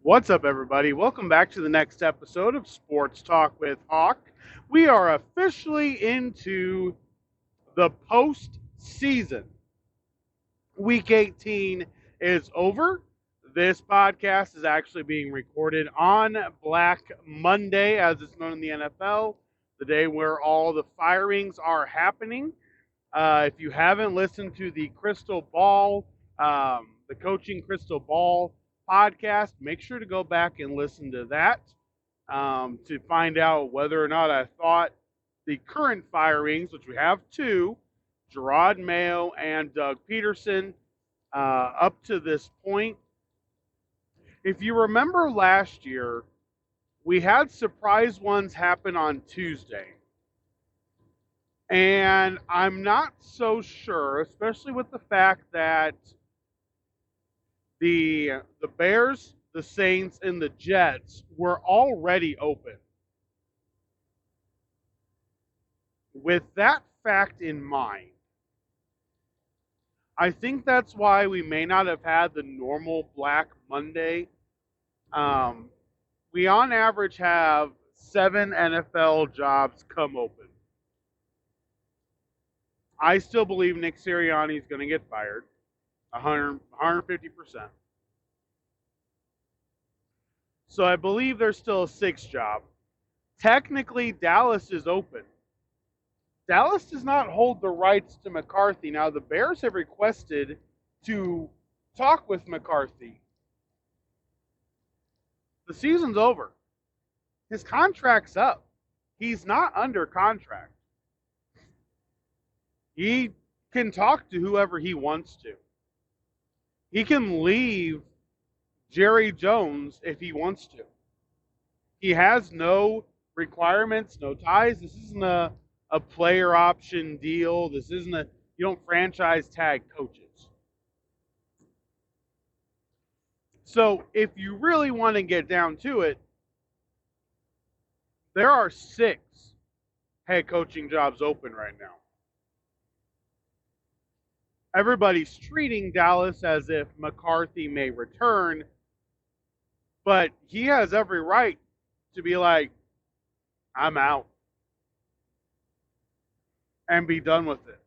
What's up, everybody? Welcome back to the next episode of Sports Talk with Hawk. We are officially into the postseason. Week 18 is over. This podcast is actually being recorded on Black Monday, as it's known in the NFL, the day where all the firings are happening. If you haven't listened to the Crystal Ball, the Coaching Crystal Ball podcast, make sure to go back and listen to that to find out whether or not I thought the current firings, which we have two, Gerard Mayo and Doug Peterson, up to this point. If you remember last year, we had surprise ones happen on Tuesday. And I'm not so sure, especially with the fact that the Bears, the Saints, and the Jets were already open. With that fact in mind, I think that's why we may not have had the normal Black Monday. We on average have 7 NFL jobs come open. I still believe Nick Sirianni is going to get fired, 150%. So I believe there's still a 6th job. Technically, Dallas is open. Dallas does not hold the rights to McCarthy. Now, the Bears have requested to talk with McCarthy. The season's over. His contract's up. He's not under contract. He can talk to whoever he wants to. He can leave Jerry Jones if he wants to. He has no requirements, no ties. This isn't a player option deal. This isn't you don't franchise tag coaches. So if you really want to get down to it, there are 6 head coaching jobs open right now. Everybody's treating Dallas as if McCarthy may return, but he has every right to be like, I'm out, and be done with it.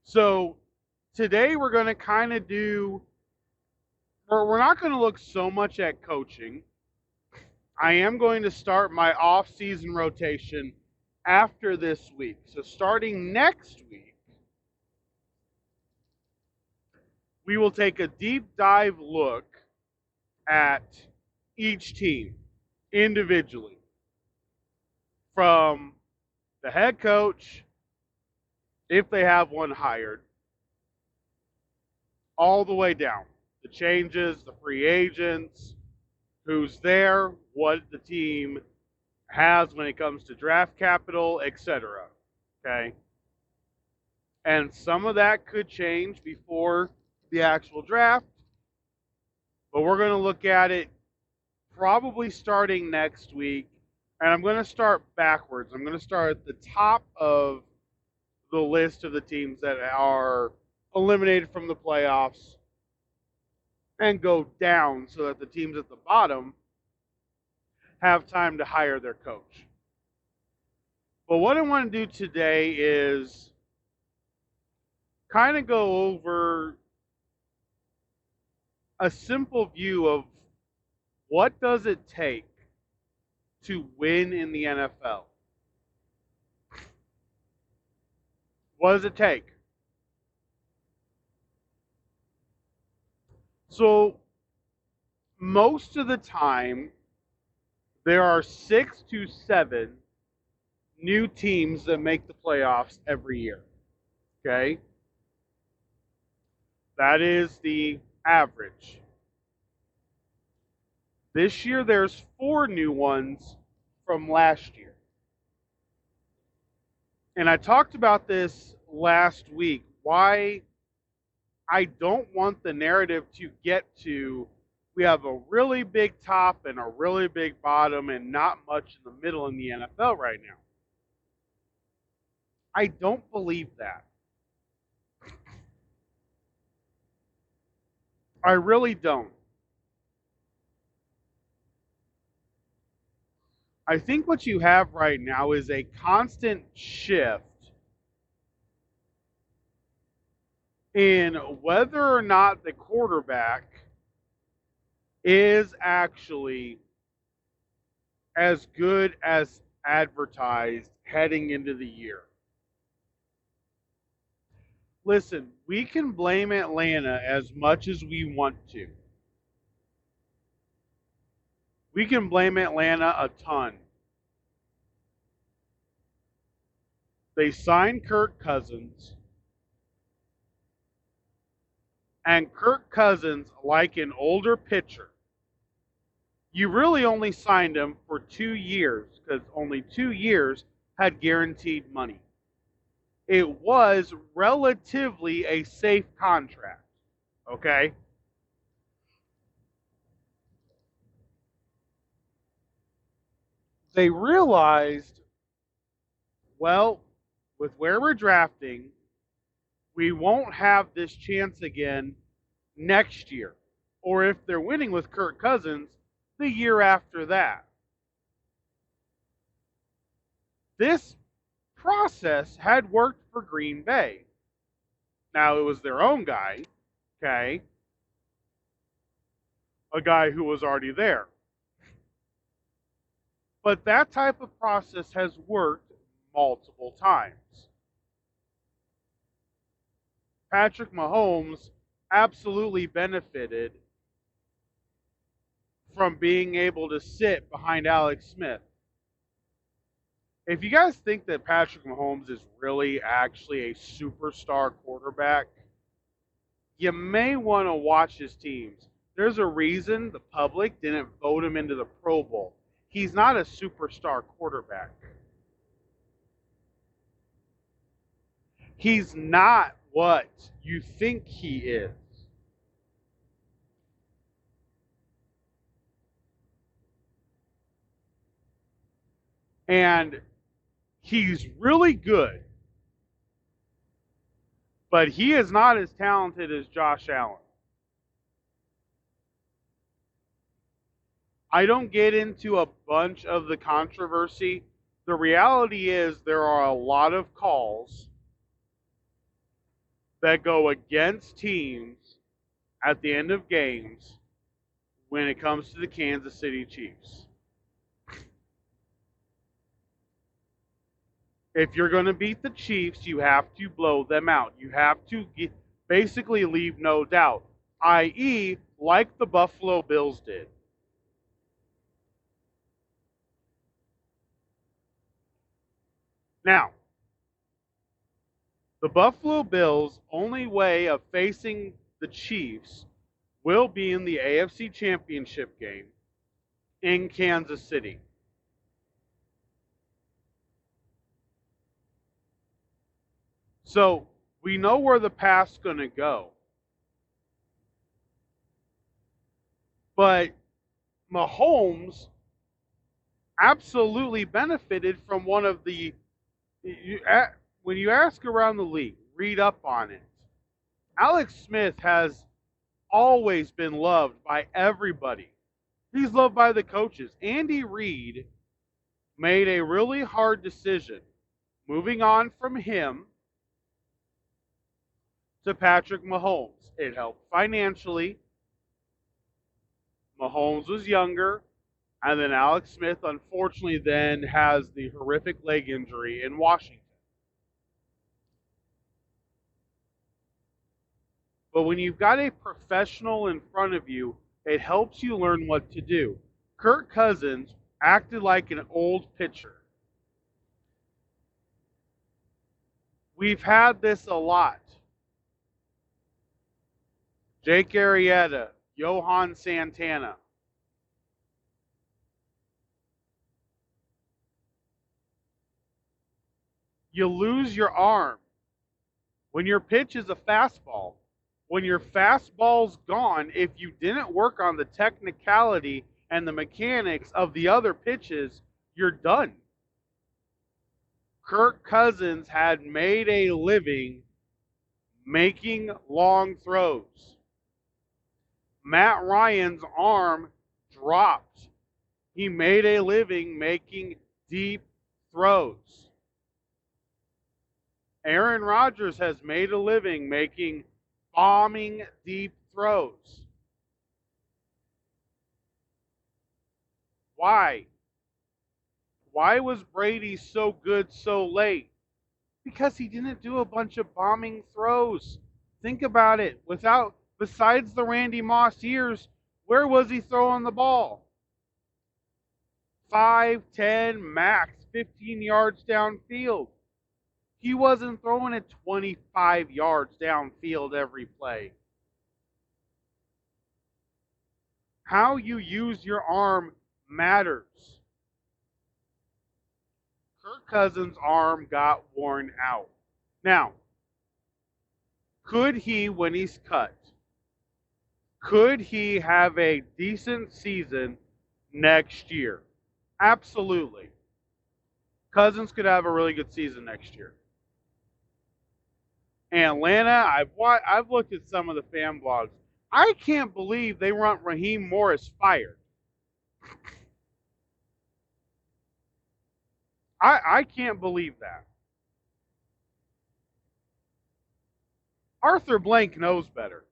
So today we're going to kind of we're not going to look so much at coaching. I am going to start my off-season rotation after this week. So starting next week, we will take a deep dive look at each team individually, from the head coach, if they have one hired, all the way down. The changes, the free agents, who's there, what the team has when it comes to draft capital, etc. Okay? And some of that could change before the actual draft, but we're going to look at it probably starting next week. And I'm going to start backwards. I'm going to start at the top of the list of the teams that are eliminated from the playoffs and go down so that the teams at the bottom have time to hire their coach. But what I want to do today is kind of go over a simple view of what does it take to win in the NFL. What does it take? So most of the time, there are 6 to 7 new teams that make the playoffs every year. Okay? That is the average. This year, there's 4 new ones from last year. And I talked about this last week, why I don't want the narrative to get to we have a really big top and a really big bottom and not much in the middle in the NFL right now. I don't believe that. I really don't. I think what you have right now is a constant shift in whether or not the quarterback is actually as good as advertised heading into the year. Listen, we can blame Atlanta as much as we want to. We can blame Atlanta a ton. They signed Kirk Cousins, and Kirk Cousins, like an older pitcher, you really only signed him for 2 years because only 2 years had guaranteed money. It was relatively a safe contract, okay? They realized, well, with where we're drafting, we won't have this chance again next year. Or if they're winning with Kirk Cousins, the year after that. This process had worked for Green Bay. Now, it was their own guy, okay? A guy who was already there. But that type of process has worked multiple times. Patrick Mahomes absolutely benefited from being able to sit behind Alex Smith. If you guys think that Patrick Mahomes is really actually a superstar quarterback, you may want to watch his teams. There's a reason the public didn't vote him into the Pro Bowl. He's not a superstar quarterback. He's not what you think he is. And he's really good, but he is not as talented as Josh Allen. I don't get into a bunch of the controversy. The reality is there are a lot of calls that go against teams at the end of games when it comes to the Kansas City Chiefs. If you're going to beat the Chiefs, you have to blow them out. You have to basically leave no doubt, i.e., like the Buffalo Bills did. Now, the Buffalo Bills' only way of facing the Chiefs will be in the AFC Championship game in Kansas City. So we know where the path's going to go. But Mahomes absolutely benefited from one of the when you ask around the league, read up on it. Alex Smith has always been loved by everybody. He's loved by the coaches. Andy Reid made a really hard decision moving on from him to Patrick Mahomes. It helped financially. Mahomes was younger, and then Alex Smith, unfortunately, then has the horrific leg injury in Washington. But when you've got a professional in front of you, it helps you learn what to do. Kirk Cousins acted like an old pitcher. We've had this a lot. Jake Arrieta, Johan Santana. You lose your arm. When your pitch is a fastball, when your fastball's gone, if you didn't work on the technicality and the mechanics of the other pitches, you're done. Kirk Cousins had made a living making long throws. Matt Ryan's arm dropped. He made a living making deep throws. Aaron Rodgers has made a living making bombing deep throws. Why? Why was Brady so good so late? Because he didn't do a bunch of bombing throws. Think about it. Besides the Randy Moss years, where was he throwing the ball? 5, 10, max 15 yards downfield. He wasn't throwing it 25 yards downfield every play. How you use your arm matters. Kirk Cousins' arm got worn out. Now, could he, when he's cut, could he have a decent season next year? Absolutely. Cousins could have a really good season next year. And Atlanta, I've looked at some of the fan blogs. I can't believe they want Raheem Morris fired. I can't believe that. Arthur Blank knows better.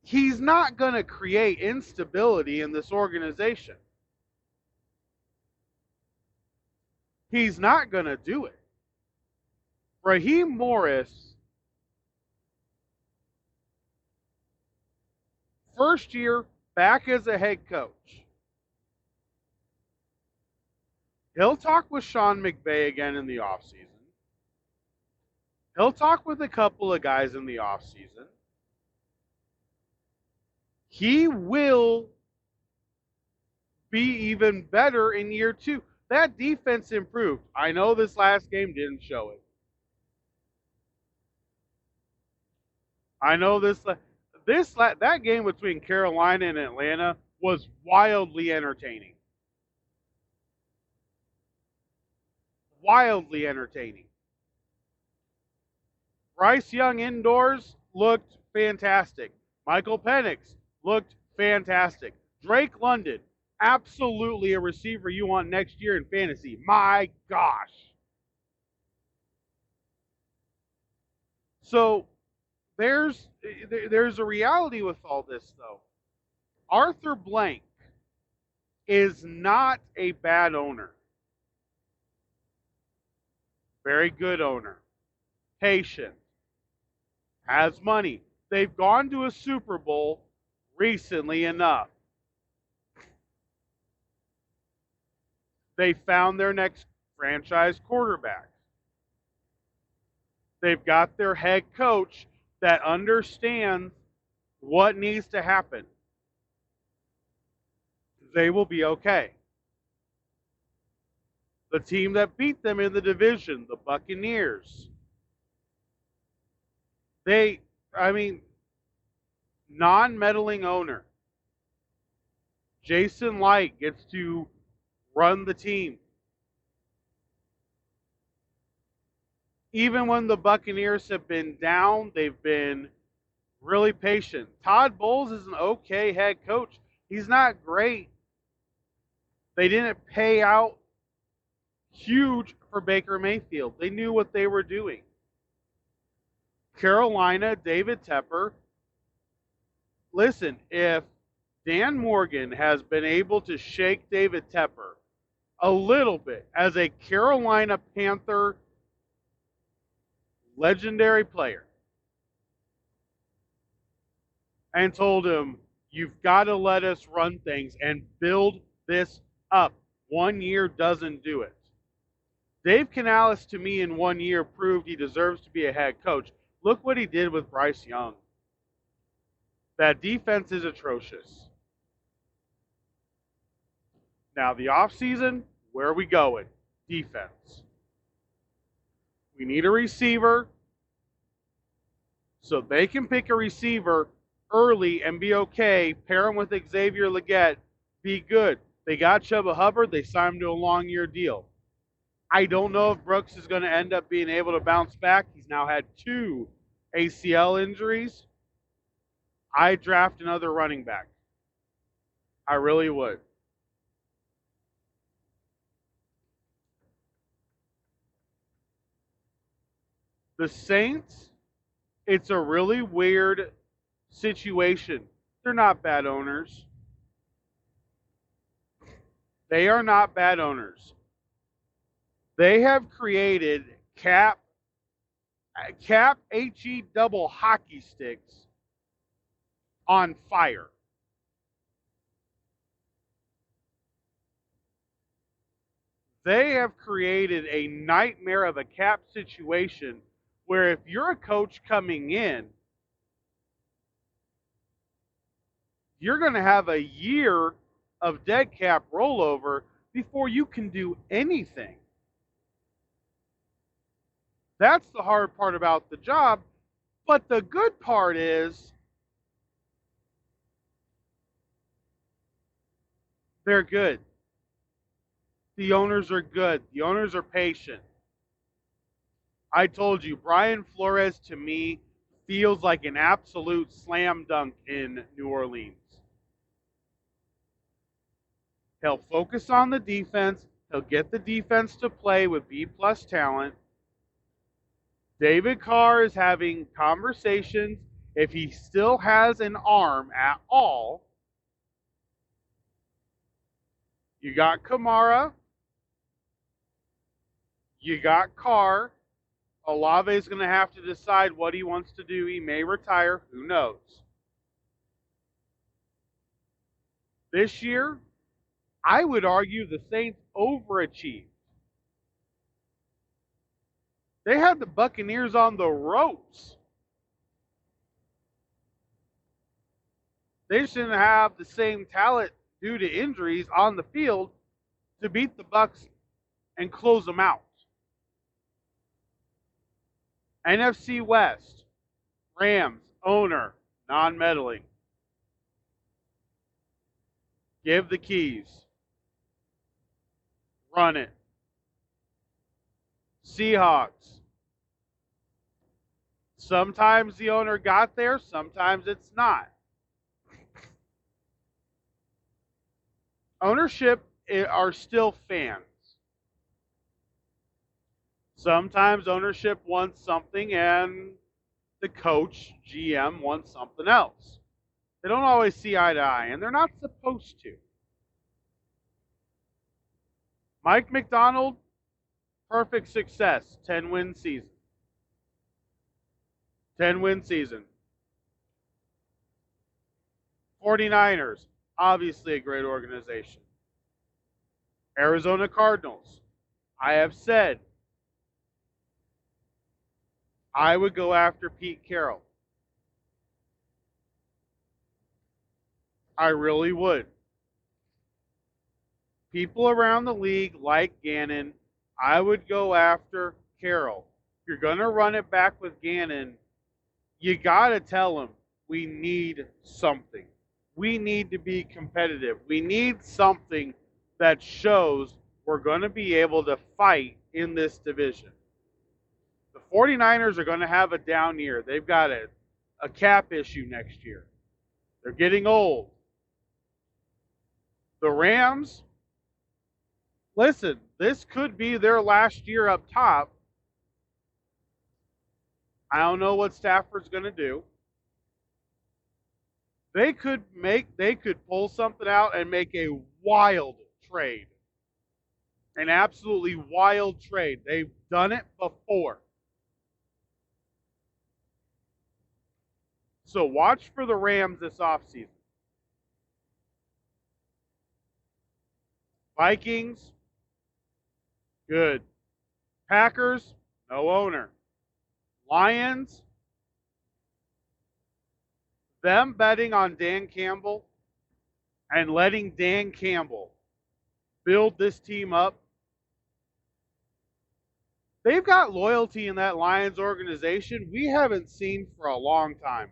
He's not going to create instability in this organization. He's not going to do it. Raheem Morris, first year back as a head coach. He'll talk with Sean McVay again in the offseason. He'll talk with a couple of guys in the offseason. He will be even better in year 2. That defense improved. I know this last game didn't show it. I know that game between Carolina and Atlanta was wildly entertaining. Wildly entertaining. Bryce Young indoors looked fantastic. Michael Penix looked fantastic. Drake London, absolutely a receiver you want next year in fantasy. My gosh. So there's a reality with all this, though. Arthur Blank is not a bad owner. Very good owner. Patient. Has money. They've gone to a Super Bowl recently enough. They found their next franchise quarterback. They've got their head coach that understands what needs to happen. They will be okay. The team that beat them in the division, the Buccaneers, non-meddling owner. Jason Light gets to run the team. Even when the Buccaneers have been down, they've been really patient. Todd Bowles is an okay head coach. He's not great. They didn't pay out huge for Baker Mayfield. They knew what they were doing. Carolina, David Tepper. Listen, if Dan Morgan has been able to shake David Tepper a little bit as a Carolina Panther legendary player and told him, you've got to let us run things and build this up. 1 year doesn't do it. Dave Canales, to me, in 1 year proved he deserves to be a head coach. Look what he did with Bryce Young. That defense is atrocious. Now, the offseason, where are we going? Defense. We need a receiver so they can pick a receiver early and be okay, pair him with Xavier Legette, be good. They got Chuba Hubbard. They signed him to a long-year deal. I don't know if Brooks is going to end up being able to bounce back. He's now had 2 ACL injuries. I'd draft another running back. I really would. The Saints, it's a really weird situation. They're not bad owners. They are not bad owners. They have created cap HE double hockey sticks on fire. They have created a nightmare of a cap situation where if you're a coach coming in, you're going to have a year of dead cap rollover before you can do anything. That's the hard part about the job. But the good part is they're good. The owners are good. The owners are patient. I told you, Brian Flores to me feels like an absolute slam dunk in New Orleans. He'll focus on the defense. He'll get the defense to play with B-plus talent. David Carr is having conversations, if he still has an arm at all. You got Kamara. You got Carr. Olave is going to have to decide what he wants to do. He may retire. Who knows? This year, I would argue the Saints overachieved. They had the Buccaneers on the ropes. They just didn't have the same talent due to injuries on the field to beat the Bucs and close them out. NFC West, Rams, owner, non-meddling. Give the keys. Run it. Seahawks. Sometimes the owner got there, sometimes it's not. Ownership are still fans. Sometimes ownership wants something and the coach, GM, wants something else. They don't always see eye to eye, and they're not supposed to. Mike Macdonald, perfect success, 10-win season. 10-win season. 49ers, obviously a great organization. Arizona Cardinals, I have said I would go after Pete Carroll. I really would. People around the league like Gannon. I would go after Carroll. If you're going to run it back with Gannon, you got to tell him we need something. We need to be competitive. We need something that shows we're going to be able to fight in this division. The 49ers are going to have a down year. They've got a cap issue next year. They're getting old. The Rams, listen, this could be their last year up top. I don't know what Stafford's going to do. They could pull something out and make a wild trade. An absolutely wild trade. They've done it before. So watch for the Rams this offseason. Vikings, good. Packers, no owner. Lions, them betting on Dan Campbell and letting Dan Campbell build this team up. They've got loyalty in that Lions organization we haven't seen for a long time.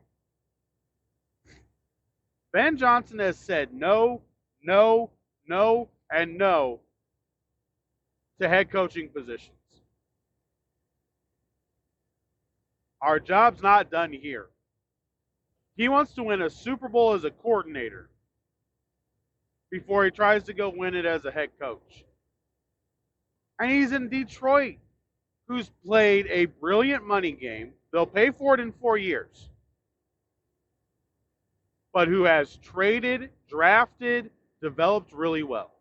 Ben Johnson has said no, no, no, and no to head coaching positions. Our job's not done here. He wants to win a Super Bowl as a coordinator before he tries to go win it as a head coach. And he's in Detroit, who's played a brilliant money game. They'll pay for it in 4 years. But who has traded, drafted, developed really well.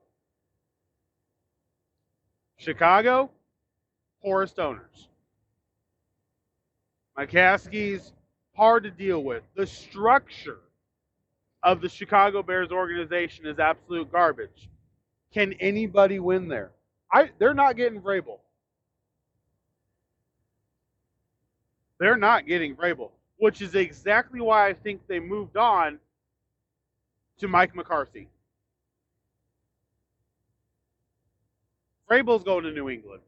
Chicago, poorest owners. McCaskey's hard to deal with. The structure of the Chicago Bears organization is absolute garbage. Can anybody win there? They're not getting Vrabel. They're not getting Vrabel, which is exactly why I think they moved on to Mike McCarthy. Vrabel's going to New England.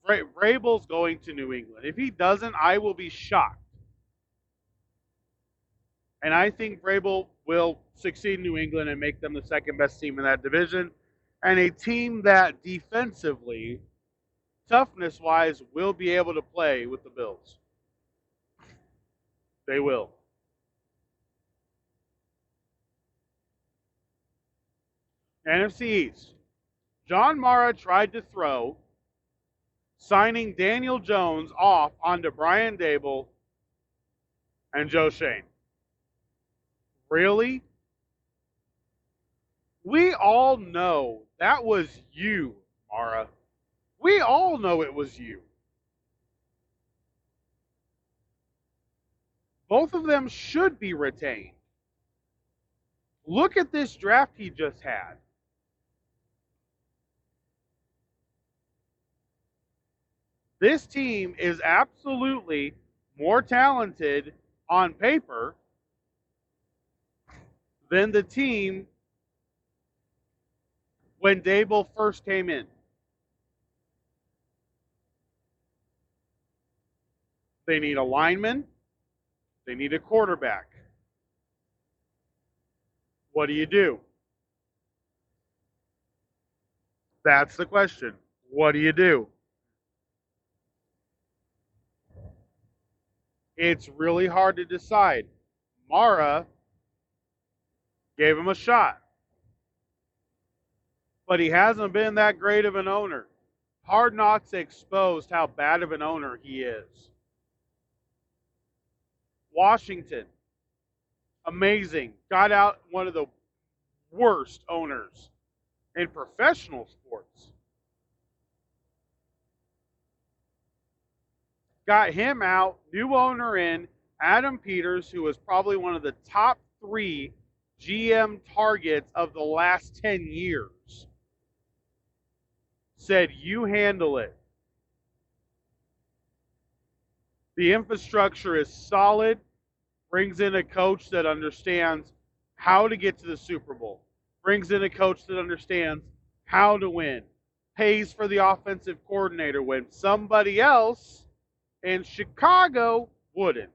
Vrabel's going to New England. If he doesn't, I will be shocked. And I think Vrabel will succeed in New England and make them the second best team in that division. And a team that defensively, toughness-wise, will be able to play with the Bills. They will. NFC East. John Mara tried to throw signing Daniel Jones off onto Brian Daboll and Joe Schoen. Really? We all know that was you, Mara. We all know it was you. Both of them should be retained. Look at this draft he just had. This team is absolutely more talented on paper than the team when Daboll first came in. They need a lineman. They need a quarterback. What do you do? That's the question. What do you do? It's really hard to decide. Mara gave him a shot, but he hasn't been that great of an owner. Hard Knocks exposed how bad of an owner he is. Washington, amazing. Got out one of the worst owners in professional sports. Got him out, new owner in, Adam Peters, who was probably one of the top 3 GM targets of the last 10 years, said, you handle it. The infrastructure is solid, brings in a coach that understands how to get to the Super Bowl, brings in a coach that understands how to win, pays for the offensive coordinator when somebody else in Chicago wouldn't.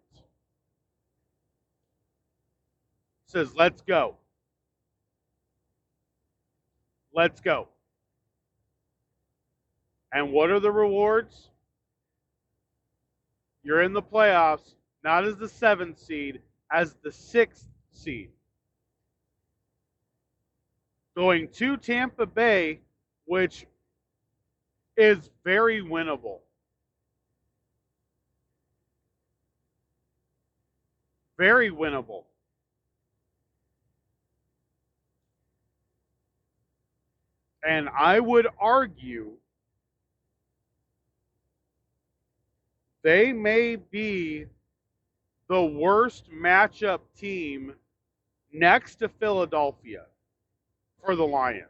Says, let's go. Let's go. And what are the rewards? You're in the playoffs, not as the 7th seed, as the 6th seed. Going to Tampa Bay, which is very winnable. Very winnable. And I would argue they may be the worst matchup team next to Philadelphia for the Lions.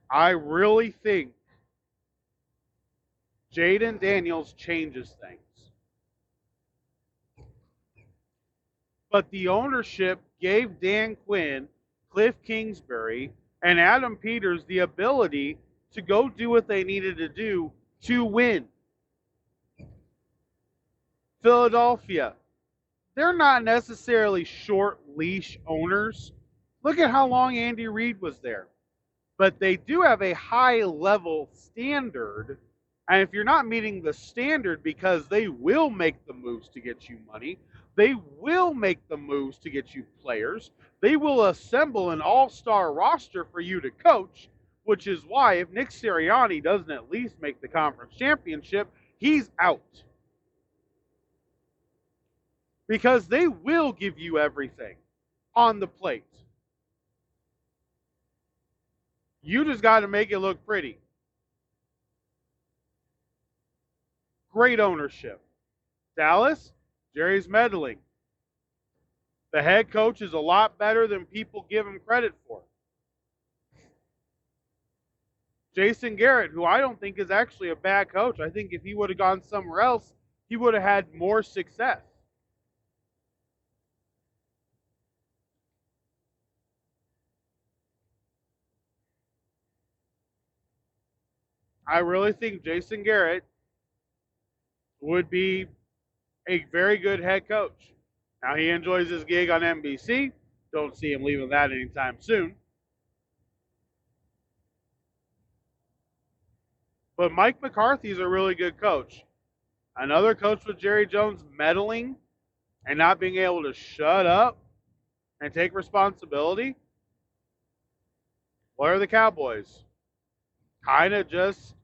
I really think Jaden Daniels changes things. But the ownership gave Dan Quinn, Cliff Kingsbury, and Adam Peters the ability to go do what they needed to do to win. Philadelphia, they're not necessarily short leash owners. Look at how long Andy Reid was there. But they do have a high level standard. And if you're not meeting the standard, because they will make the moves to get you money, They will make the moves to get you players. They will assemble an all-star roster for you to coach, which is why if Nick Sirianni doesn't at least make the conference championship, he's out. Because they will give you everything on the plate. You just got to make it look pretty. Great ownership. Dallas, Jerry's meddling. The head coach is a lot better than people give him credit for. Jason Garrett, who I don't think is actually a bad coach. I think if he would have gone somewhere else, he would have had more success. I really think Jason Garrett would be a very good head coach. Now, he enjoys his gig on NBC. Don't see him leaving that anytime soon. But Mike McCarthy's a really good coach. Another coach with Jerry Jones meddling and not being able to shut up and take responsibility. What are the Cowboys? Kind of just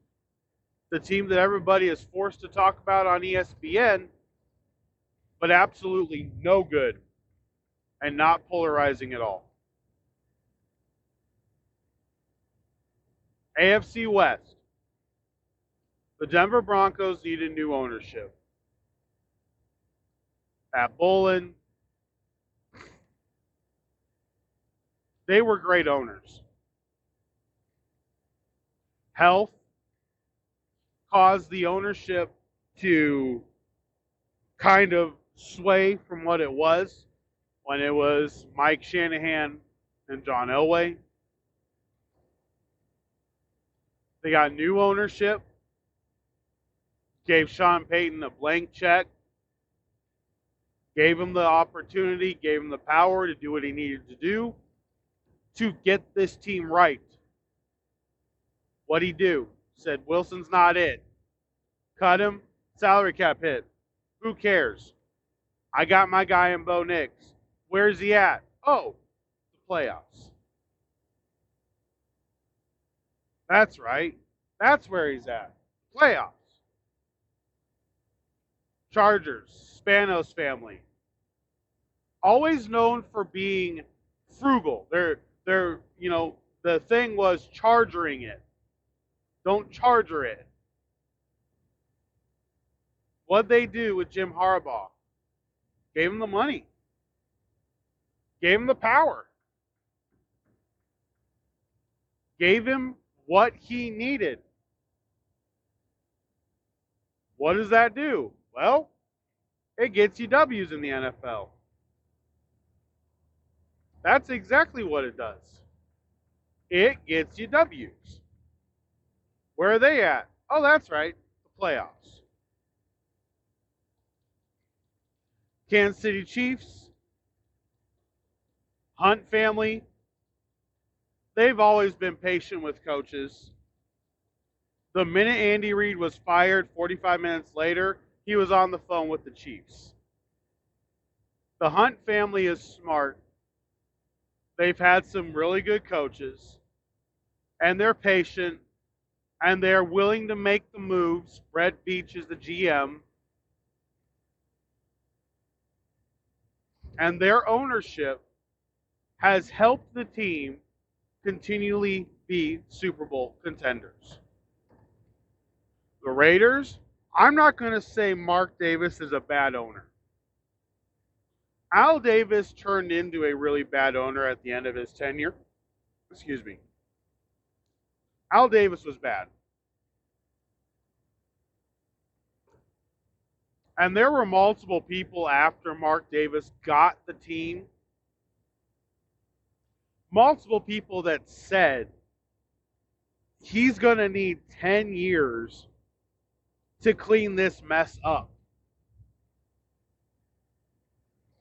the team that everybody is forced to talk about on ESPN, but absolutely no good and not polarizing at all. AFC West. The Denver Broncos needed new ownership. Pat Bowlen. They were great owners. Health caused the ownership to kind of sway from what it was when it was Mike Shanahan and John Elway. They got new ownership, gave Sean Payton a blank check, gave him the opportunity, gave him the power to do what he needed to do to get this team right. What'd he do? Said, Wilson's not it. Cut him, salary cap hit. Who cares? I got my guy in Bo Nix. Where's he at? Oh, the playoffs. That's right. That's where he's at. Playoffs. Chargers, Spanos family. Always known for being frugal. They're the thing was chargering it. Don't charger it. What'd they do with Jim Harbaugh? Gave him the money. Gave him the power. Gave him what he needed. What does that do? Well, it gets you W's in the NFL. That's exactly what it does. It gets you W's. Where are they at? Oh, that's right, the playoffs. Kansas City Chiefs, Hunt family, they've always been patient with coaches. The minute Andy Reid was fired, 45 minutes later, he was on the phone with the Chiefs. The Hunt family is smart. They've had some really good coaches, and they're patient, and they're willing to make the moves. Brett Beach is the GM. And their ownership has helped the team continually be Super Bowl contenders. The Raiders, I'm not going to say Mark Davis is a bad owner. Al Davis turned into a really bad owner at the end of his tenure. Excuse me. Al Davis was bad. And there were multiple people after Mark Davis got the team, multiple people that said he's going to need 10 years to clean this mess up.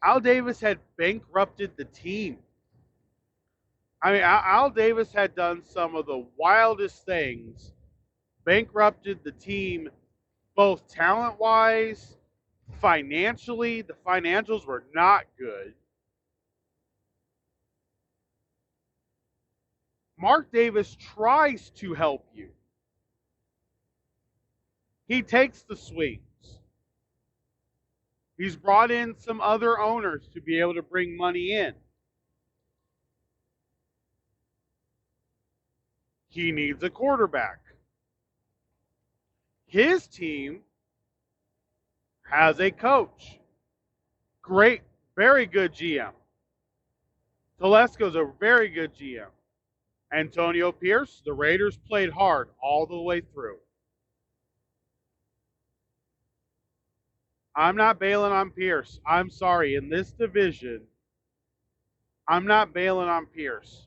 Al Davis had bankrupted the team. I mean, Al Davis had done some of the wildest things, bankrupted the team both talent-wise, Financially, the financials were not good. Mark Davis tries to help you. He takes the swings. He's brought in some other owners to be able to bring money in. He needs a quarterback. His team has a coach. Great, very good GM. Telesco's a very good GM. Antonio Pierce, the Raiders played hard all the way through. I'm not bailing on Pierce. I'm sorry. In this division, I'm not bailing on Pierce.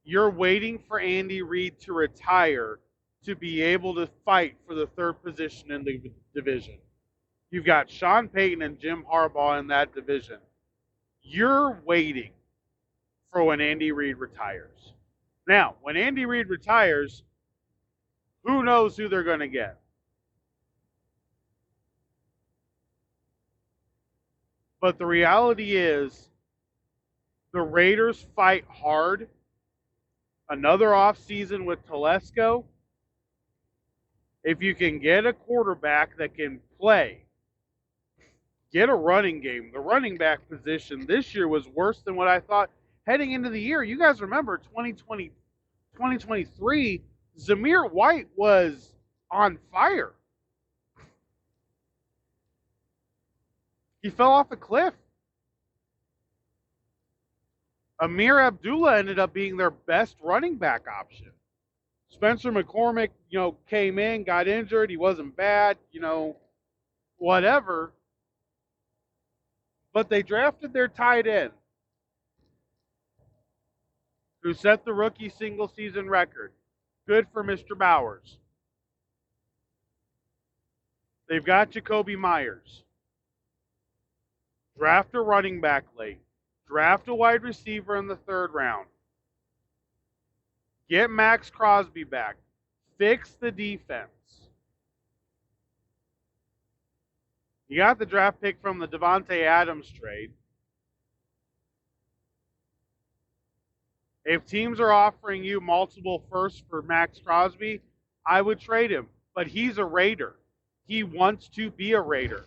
You're waiting for Andy Reid to retire to be able to fight for the third position in the division. You've got Sean Payton and Jim Harbaugh in that division. You're waiting for when Andy Reid retires. Now, when Andy Reid retires, who knows who they're going to get? But the reality is, the Raiders fight hard. Another offseason with Telesco. If you can get a quarterback that can play, get a running game. The running back position this year was worse than what I thought heading into the year. You guys remember 2023, Zamir White was on fire. He fell off a cliff. Amir Abdullah ended up being their best running back option. Spencer McCormick, came in, got injured. He wasn't bad, whatever. But they drafted their tight end, who set the rookie single season record. Good for Mr. Bowers. They've got Jacoby Myers. Draft a running back late. Draft a wide receiver in the third round. Get Max Crosby back. Fix the defense. You got the draft pick from the Davante Adams trade. If teams are offering you multiple firsts for Max Crosby, I would trade him. But he's a Raider. He wants to be a Raider.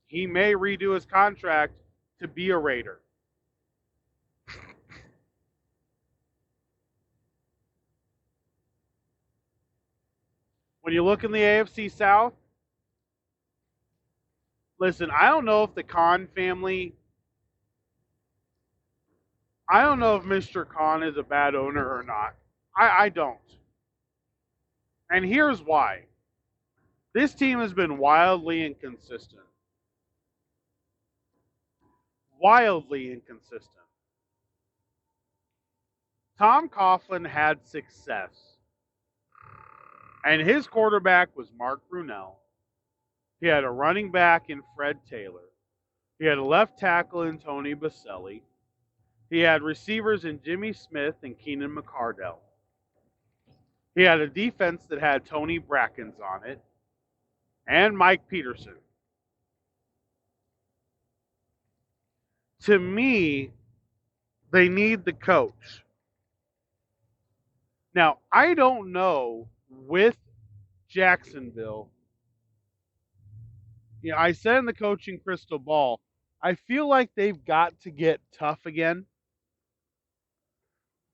He may redo his contract to be a Raider. When you look in the AFC South, listen, I don't know if the Khan family, I don't know if Mr. Khan is a bad owner or not. I don't. And here's why. This team has been wildly inconsistent. Wildly inconsistent. Tom Coughlin had success. And his quarterback was Mark Brunell. He had a running back in Fred Taylor. He had a left tackle in Tony Baselli. He had receivers in Jimmy Smith and Keenan McCardell. He had a defense that had Tony Brackens on it and Mike Peterson. To me, they need the coach. Now, I don't know with Jacksonville. I said in the coaching crystal ball, I feel like they've got to get tough again.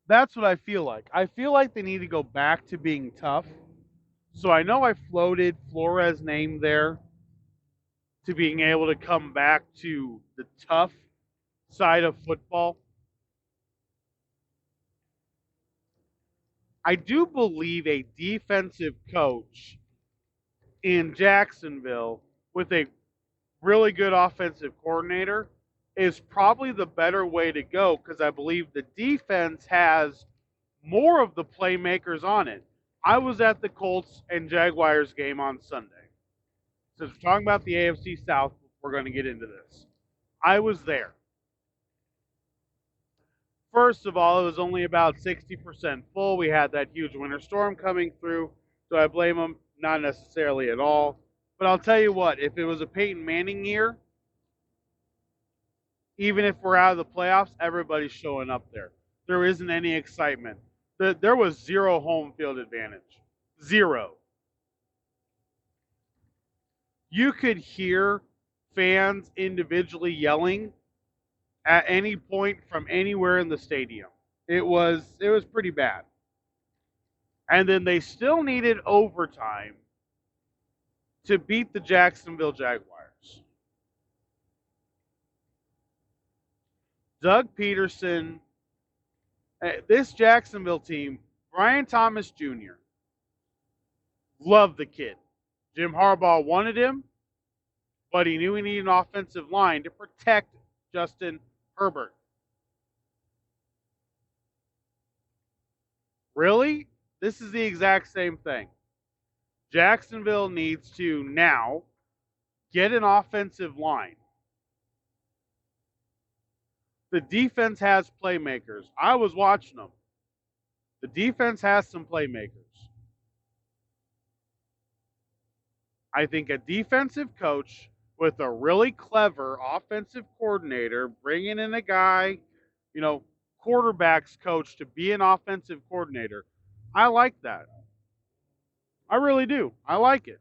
That's what I feel like. I feel like they need to go back to being tough. So I know I floated Flores' name there to being able to come back to the tough side of football. I do believe a defensive coach in Jacksonville with a really good offensive coordinator is probably the better way to go, because I believe the defense has more of the playmakers on it. I was at the Colts and Jaguars game on Sunday. Since we're talking about the AFC South, we're going to get into this. I was there. First of all, it was only about 60% full. We had that huge winter storm coming through. Do I blame them? Not necessarily at all. But I'll tell you what, if it was a Peyton Manning year, even if we're out of the playoffs, everybody's showing up there. There isn't any excitement. There was zero home field advantage. Zero. You could hear fans individually yelling at any point from anywhere in the stadium. It was pretty bad. And then they still needed overtime to beat the Jacksonville Jaguars. Doug Peterson, this Jacksonville team, Brian Thomas Jr., loved the kid. Jim Harbaugh wanted him, but he knew he needed an offensive line to protect Justin Herbert. Really? This is the exact same thing. Jacksonville needs to now get an offensive line. The defense has playmakers. I was watching them. The defense has some playmakers. I think a defensive coach with a really clever offensive coordinator, bringing in a guy, quarterbacks coach to be an offensive coordinator, I like that. I really do. I like it.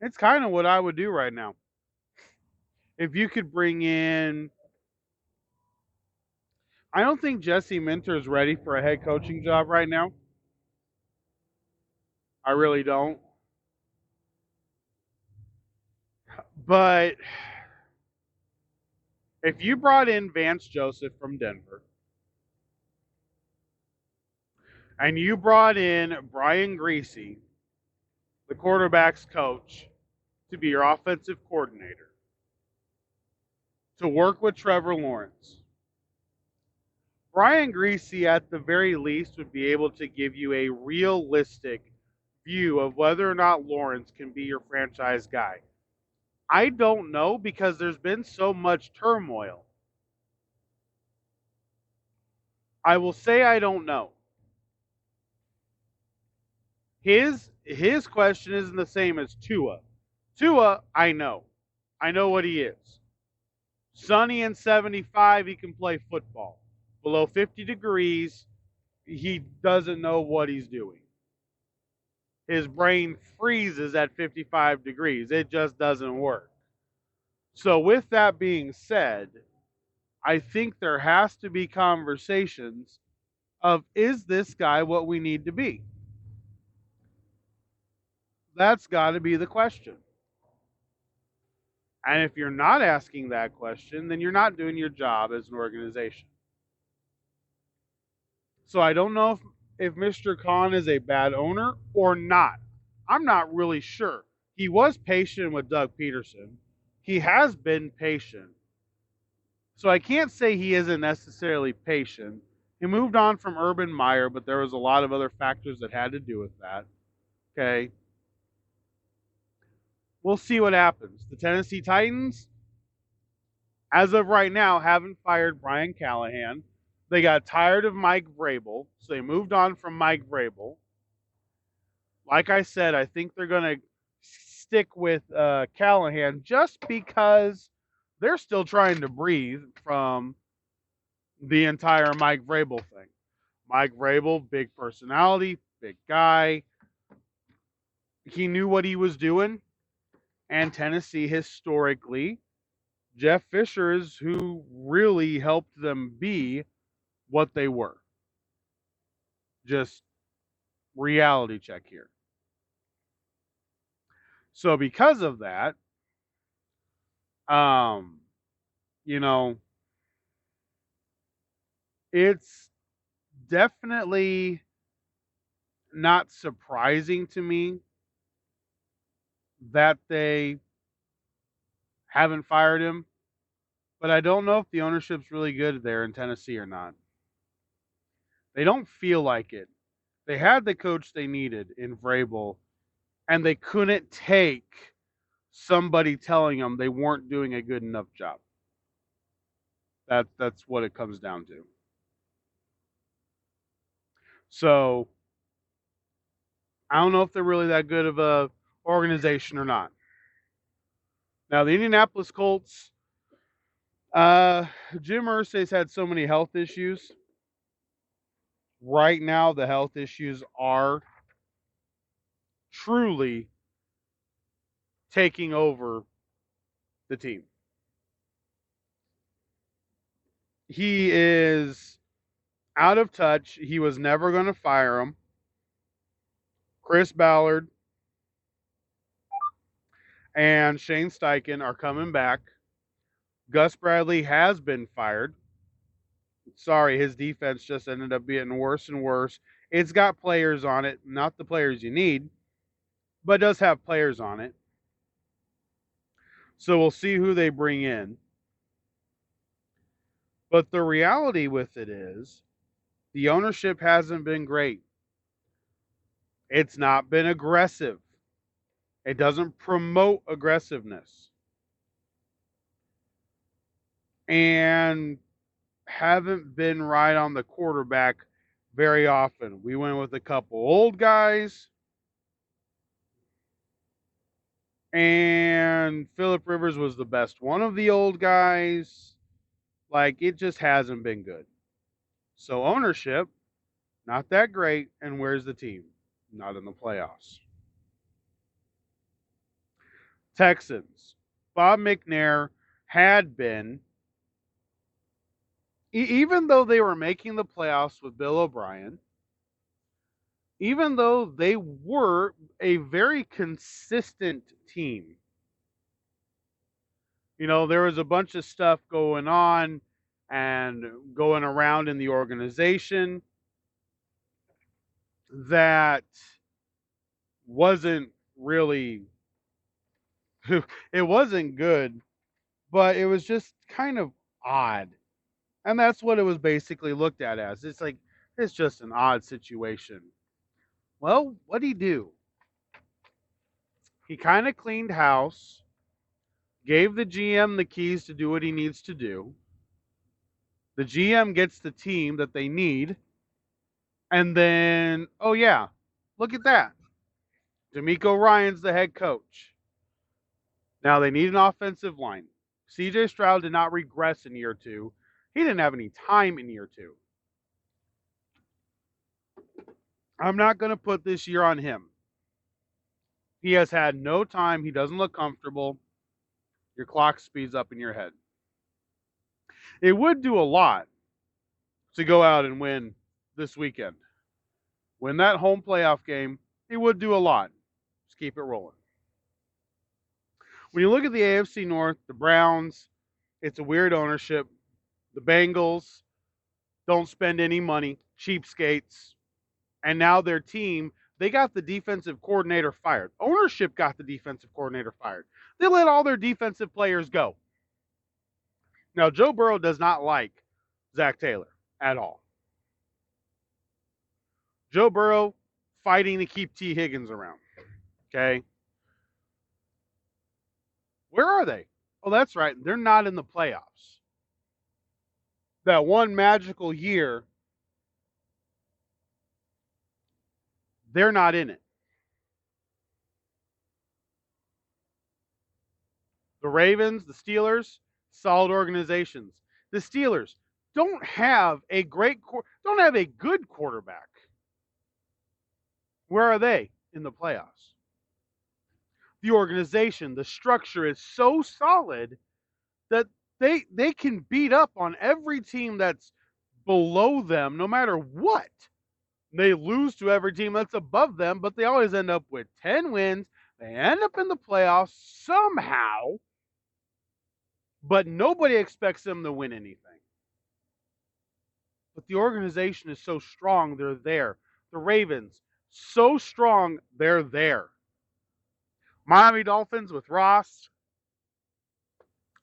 It's kind of what I would do right now. If you could bring in, I don't think Jesse Minter is ready for a head coaching job right now. I really don't. But if you brought in Vance Joseph from Denver, and you brought in Brian Griese, the quarterback's coach, to be your offensive coordinator, to work with Trevor Lawrence, Brian Griese, at the very least, would be able to give you a realistic view of whether or not Lawrence can be your franchise guy. I don't know, because there's been so much turmoil. I will say I don't know. His question isn't the same as Tua. Tua, I know. I know what he is. Sunny and 75, he can play football. Below 50 degrees, he doesn't know what he's doing. His brain freezes at 55 degrees. It just doesn't work. So with that being said, I think there has to be conversations of, is this guy what we need to be? That's got to be the question. And if you're not asking that question, then you're not doing your job as an organization. So I don't know if Mr. Khan is a bad owner or not. I'm not really sure. He was patient with Doug Peterson. He has been patient. So I can't say he isn't necessarily patient. He moved on from Urban Meyer, but there was a lot of other factors that had to do with that. Okay. We'll see what happens. The Tennessee Titans, as of right now, haven't fired Brian Callahan. They got tired of Mike Vrabel, so they moved on from Mike Vrabel. Like I said, I think they're going to stick with Callahan just because they're still trying to breathe from the entire Mike Vrabel thing. Mike Vrabel, big personality, big guy. He knew what he was doing. And Tennessee, historically, Jeff Fisher is who really helped them be what they were. Just reality check here. So because of that, it's definitely not surprising to me that they haven't fired him, but I don't know if the ownership's really good there in Tennessee or not. They don't feel like it. They had the coach they needed in Vrabel, and they couldn't take somebody telling them they weren't doing a good enough job. That's what it comes down to. So I don't know if they're really that good of a organization or not. Now the Indianapolis Colts, Jim Irsay's had so many health issues. Right now, the health issues are truly taking over the team. He is out of touch. He was never going to fire him. Chris Ballard and Shane Steichen are coming back. Gus Bradley has been fired. Sorry, his defense just ended up being worse and worse. It's got players on it, not the players you need, but it does have players on it. So we'll see who they bring in. But the reality with it is the ownership hasn't been great. It's not been aggressive. It doesn't promote aggressiveness. And haven't been right on the quarterback very often. We went with a couple old guys. And Philip Rivers was the best one of the old guys. Like, it just hasn't been good. So ownership, not that great. And where's the team? Not in the playoffs. Texans. Bob McNair had been, even though they were making the playoffs with Bill O'Brien, even though they were a very consistent team. You know, there was a bunch of stuff going on and going around in the organization that wasn't really, it wasn't good, but it was just kind of odd. And that's what it was basically looked at as. It's like, it's just an odd situation. Well, what'd he do? He kind of cleaned house, gave the GM the keys to do what he needs to do. The GM gets the team that they need. And then, oh yeah, look at that. DeMeco Ryans the head coach. Now they need an offensive line. CJ Stroud did not regress in year 2. He didn't have any time in year 2. I'm not going to put this year on him. He has had no time. He doesn't look comfortable. Your clock speeds up in your head. It would do a lot to go out and win this weekend. Win that home playoff game. It would do a lot. Just keep it rolling. When you look at the AFC North, the Browns, it's a weird ownership. The Bengals don't spend any money, cheapskates. And now their team, they got the defensive coordinator fired. Ownership got the defensive coordinator fired. They let all their defensive players go. Now, Joe Burrow does not like Zach Taylor at all. Joe Burrow fighting to keep T. Higgins around. Okay. Where are they? Oh, that's right. They're not in the playoffs. That one magical year, they're not in it. The Ravens, the Steelers, solid organizations. The Steelers don't have a good quarterback. Where are they in the playoffs? The organization, the structure is so solid that they can beat up on every team that's below them no matter what. They lose to every team that's above them, but they always end up with 10 wins. They end up in the playoffs somehow, but nobody expects them to win anything. But the organization is so strong, they're there. The Ravens, so strong, they're there. Miami Dolphins with Ross,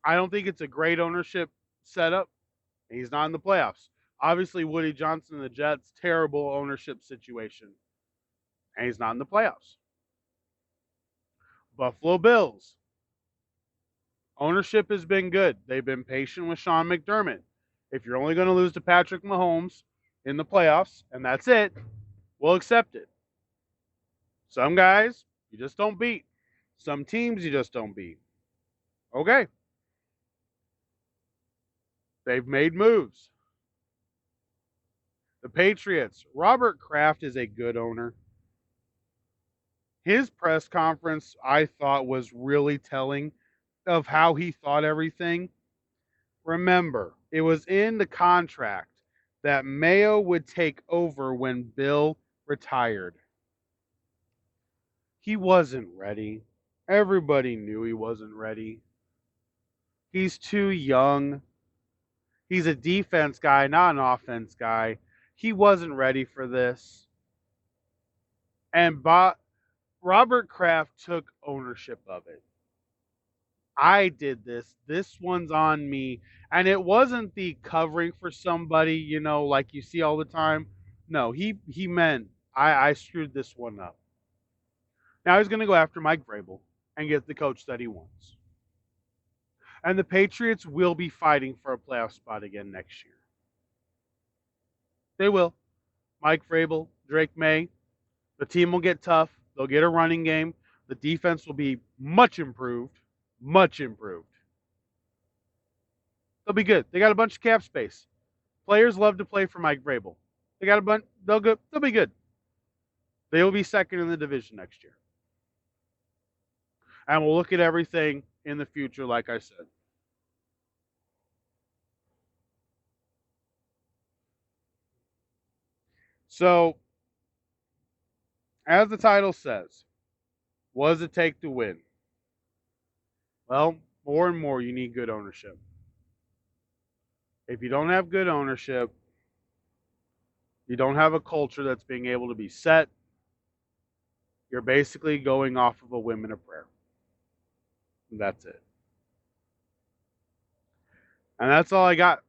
I don't think it's a great ownership setup. He's not in the playoffs. Obviously, Woody Johnson and the Jets, terrible ownership situation. And he's not in the playoffs. Buffalo Bills. Ownership has been good. They've been patient with Sean McDermott. If you're only going to lose to Patrick Mahomes in the playoffs, and that's it, we'll accept it. Some guys, you just don't beat. Some teams, you just don't beat. Okay. They've made moves. The Patriots, Robert Kraft is a good owner. His press conference, I thought, was really telling of how he thought everything. Remember, it was in the contract that Mayo would take over when Bill retired. He wasn't ready. Everybody knew he wasn't ready. He's too young. He's a defense guy, not an offense guy. He wasn't ready for this. And Robert Kraft took ownership of it. I did this. This one's on me. And it wasn't the covering for somebody, like you see all the time. No, he meant I screwed this one up. Now he's going to go after Mike Vrabel and get the coach that he wants. And the Patriots will be fighting for a playoff spot again next year. They will. Mike Vrabel, Drake May, the team will get tough. They'll get a running game. The defense will be much improved. Much improved. They'll be good. They got a bunch of cap space. Players love to play for Mike Vrabel. They got a bunch. They'll be good. They will be second in the division next year. And we'll look at everything in the future, like I said. So, as the title says, what does it take to win? Well, more and more you need good ownership. If you don't have good ownership, you don't have a culture that's being able to be set, you're basically going off of a whim and a prayer. And that's it. And that's all I got.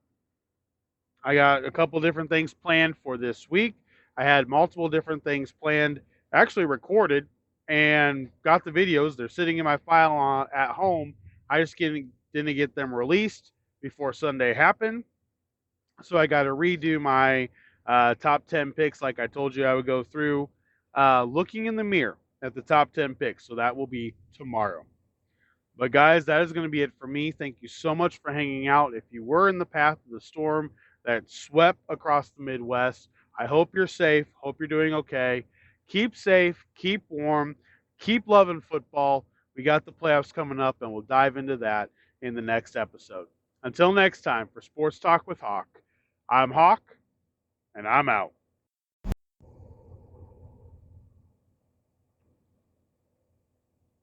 I got a couple different things planned for this week. I had multiple different things planned, actually recorded, and got the videos. They're sitting in my file at home. I just didn't get them released before Sunday happened. So I got to redo my top 10 picks like I told you I would go through, looking in the mirror at the top 10 picks. So that will be tomorrow. But guys, that is going to be it for me. Thank you so much for hanging out. If you were in the path of the storm that swept across the Midwest, I hope you're safe. Hope you're doing okay. Keep safe, keep warm, keep loving football. We got the playoffs coming up, and we'll dive into that in the next episode. Until next time, for Sports Talk with Hawk, I'm Hawk, and I'm out.